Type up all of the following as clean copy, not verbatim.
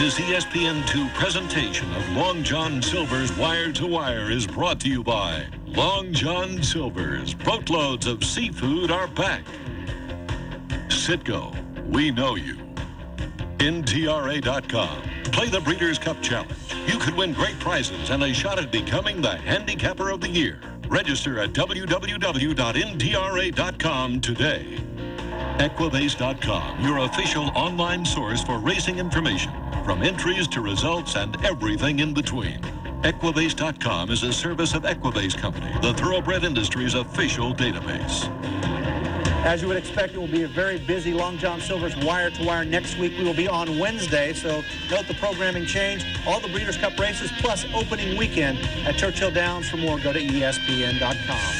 This ESPN2 presentation of Long John Silver's Wire to Wire is brought to you by Long John Silver's. Boatloads of seafood are back. Citgo, we know you. NTRA.com. Play the Breeders' Cup Challenge. You could win great prizes and a shot at becoming the Handicapper of the Year. Register at www.ntra.com today. Equibase.com, your official online source for racing information, from entries to results and everything in between. Equibase.com is a service of Equibase Company, the thoroughbred industry's official database. As you would expect, it will be a very busy Long John Silver's Wire to Wire next week. We will be on Wednesday, so note the programming change. All the Breeders' Cup races, plus opening weekend at Churchill Downs. For more, go to ESPN.com.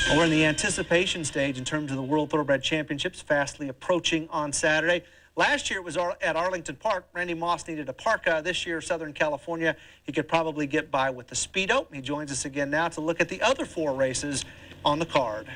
Well, we're in the anticipation stage in terms of the World Thoroughbred Championships, fastly approaching on Saturday. Last year it was at Arlington Park. Randy Moss needed a parka. This year, Southern California, he could probably get by with the Speedo. He joins us again now to look at the other 4 races on the card.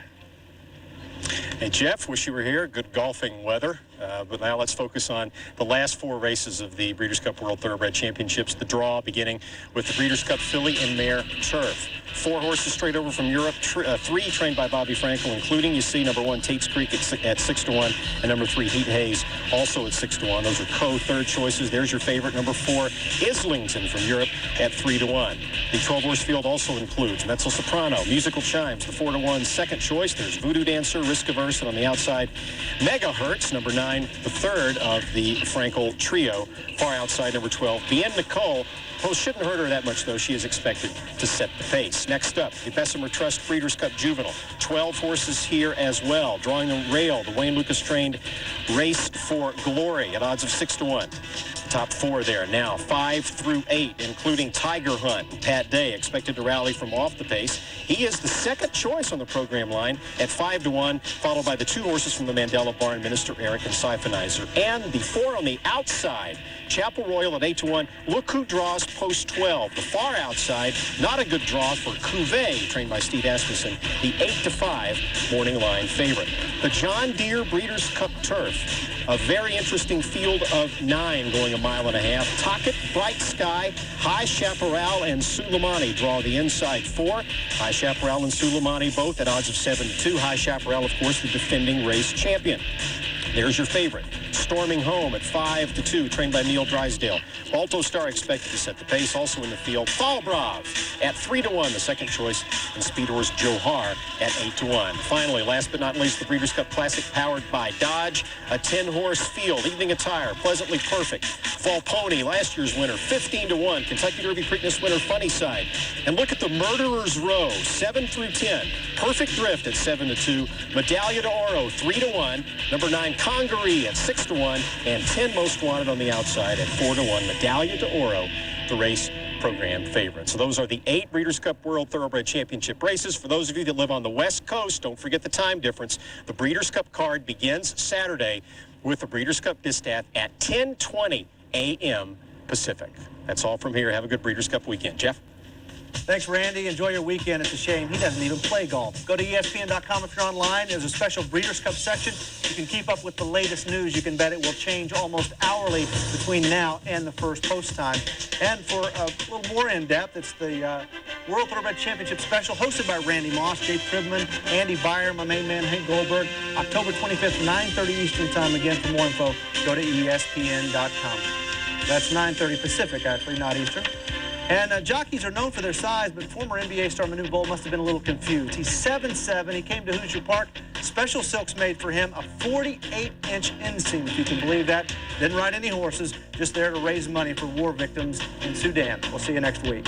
Hey, Jeff, wish you were here. Good golfing weather. But now let's focus on the last 4 races of the Breeders' Cup World Thoroughbred Championships. The draw beginning with the Breeders' Cup Filly and Mare Turf. 4 horses straight over from Europe, 3 trained by Bobby Frankel, including, you see, number 1, Tate's Creek at 6-1, and number 3, Heat Hayes, also at 6-1. Those are co-third choices. There's your favorite, number 4, Islington from Europe at 3-1. The 12-horse field also includes Mezzo Soprano, Musical Chimes, the 4-1 second choice. There's Voodoo Dancer, Risk Averse, and on the outside, Megahertz, number 9, the third of the Frankel trio. Far outside, number 12, Bien Nicole. Post shouldn't hurt her that much, though. She is expected to set the pace. Next up, the Bessemer Trust Breeders' Cup Juvenile. 12 horses here as well. Drawing the rail, the Wayne Lucas trained Race for Glory at odds of 6-1. Top 4 there now, 5 through 8, including Tiger Hunt. Pat Day expected to rally from off the pace. He is the second choice on the program line at 5-1, followed by the 2 horses from the Mandela Barn, Minister Eric and Siphonizer. And the 4 on the outside, Chapel Royal at 8-1. Look who draws post 12. The far outside, not a good draw for Cuvée, trained by Steve Asmussen, the 8-5 morning line favorite. The John Deere Breeders' Cup Turf. A very interesting field of 9 going a mile and a half. Tocket, Bright Sky, High Chaparral, and Suleimani draw the inside 4. High Chaparral and Suleimani both at odds of 7-2. High Chaparral, of course, the defending race champion. There's your favorite. Storming Home at 5-2, trained by Neil Drysdale. Balto Star expected to set the pace. Also in the field, Falbrav at 3-1, the second choice, and Speedor's Johar at 8-1. Finally, last but not least, the Breeders' Cup Classic powered by Dodge. A 10-horse field, evening attire, pleasantly perfect. Fall Pony, last year's winner, 15-1. Kentucky Derby Preakness winner, Funny Side. And look at the Murderer's Row, 7 through 10. Perfect Drift at 7-2. Medaglia d'Oro, 3-1. Number 9, Congaree at 6-1. And 10 Most Wanted on the outside at 4-1. Medaglia d'Oro, the race program favorite. So those are the 8 Breeders' Cup World Thoroughbred Championship races. For those of you that live on the West Coast, don't forget the time difference. The Breeders' Cup card begins Saturday with the Breeders' Cup Distaff at 10:20 a.m. Pacific. That's all from here. Have a good Breeders' Cup weekend. Jeff? Thanks, Randy. Enjoy your weekend. It's a shame he doesn't even play golf. Go to ESPN.com if you're online. There's a special Breeders' Cup section. You can keep up with the latest news. You can bet it will change almost hourly between now and the first post time. And for a little more in-depth, it's the World Thoroughbred Championship special hosted by Randy Moss, Jay Pribman, Andy Byer, my main man, Hank Goldberg. October 25th, 9:30 Eastern Time. Again, for more info, go to ESPN.com. That's 9:30 Pacific, actually, not Eastern. And jockeys are known for their size, but former NBA star Manu Bol must have been a little confused. He's 7'7". He came to Hoosier Park. Special silks made for him, a 48-inch inseam, if you can believe that. Didn't ride any horses, just there to raise money for war victims in Sudan. We'll see you next week.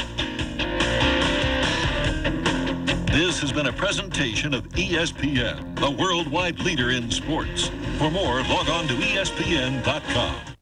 This has been a presentation of ESPN, the worldwide leader in sports. For more, log on to ESPN.com.